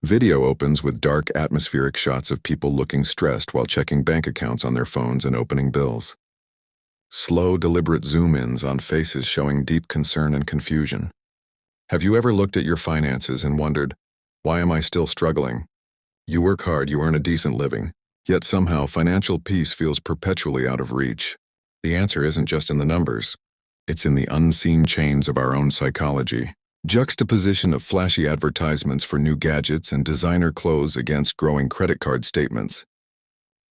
Video opens with dark atmospheric shots of people looking stressed while checking bank accounts on their phones and opening bills. Slow, deliberate zoom-ins on faces showing deep concern and confusion. Have you ever looked at your finances and wondered, why am I still struggling? You work hard, you earn a decent living, yet somehow financial peace feels perpetually out of reach. The answer isn't just in the numbers. It's in the unseen chains of our own psychology. Juxtaposition of flashy advertisements for new gadgets and designer clothes against growing credit card statements.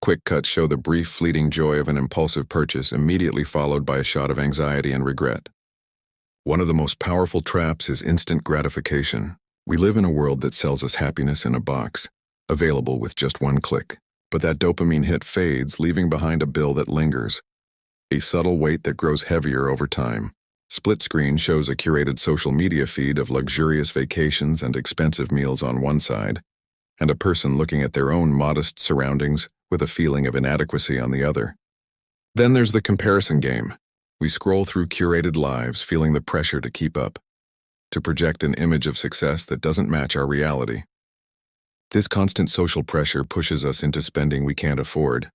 Quick cuts show the brief, fleeting joy of an impulsive purchase, immediately followed by a shot of anxiety and regret. One of the most powerful traps is instant gratification. We live in a world that sells us happiness in a box, available with just one click. But that dopamine hit fades, leaving behind a bill that lingers, a subtle weight that grows heavier over time. Split screen shows a curated social media feed of luxurious vacations and expensive meals on one side, and a person looking at their own modest surroundings with a feeling of inadequacy on the other. Then there's the comparison game. We scroll through curated lives, feeling the pressure to keep up, to project an image of success that doesn't match our reality. This constant social pressure pushes us into spending we can't afford,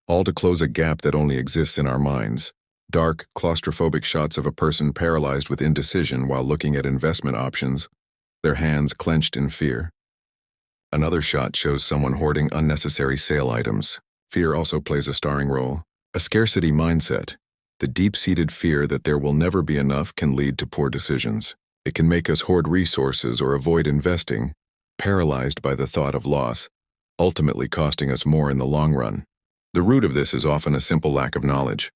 all to close a gap that only exists in our minds. Dark, claustrophobic shots of a person paralyzed with indecision while looking at investment options, their hands clenched in fear. Another shot shows someone hoarding unnecessary sale items. Fear also plays a starring role. A scarcity mindset, the deep-seated fear that there will never be enough, can lead to poor decisions. It can make us hoard resources or avoid investing, paralyzed by the thought of loss, ultimately costing us more in the long run. The root of this is often a simple lack of knowledge.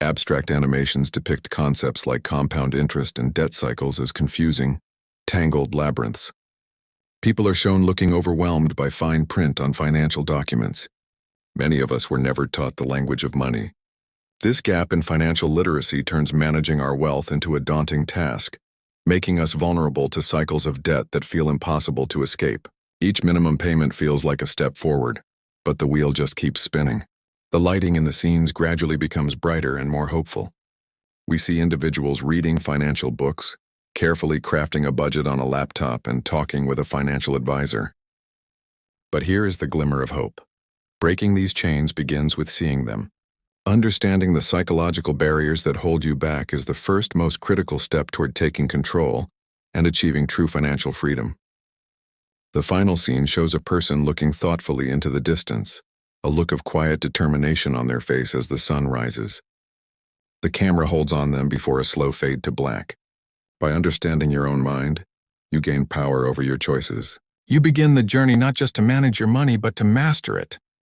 Abstract animations depict concepts like compound interest and debt cycles as confusing, tangled labyrinths. People are shown looking overwhelmed by fine print on financial documents. Many of us were never taught the language of money. This gap in financial literacy turns managing our wealth into a daunting task, making us vulnerable to cycles of debt that feel impossible to escape. Each minimum payment feels like a step forward, but the wheel just keeps spinning. The lighting in the scenes gradually becomes brighter and more hopeful. We see individuals reading financial books, carefully crafting a budget on a laptop, and talking with a financial advisor. But here is the glimmer of hope. Breaking these chains begins with seeing them. Understanding the psychological barriers that hold you back is the first, most critical step toward taking control and achieving true financial freedom. The final scene shows a person looking thoughtfully into the distance, a look of quiet determination on their face as the sun rises. The camera holds on them before a slow fade to black. By understanding your own mind, you gain power over your choices. You begin the journey not just to manage your money, but to master it.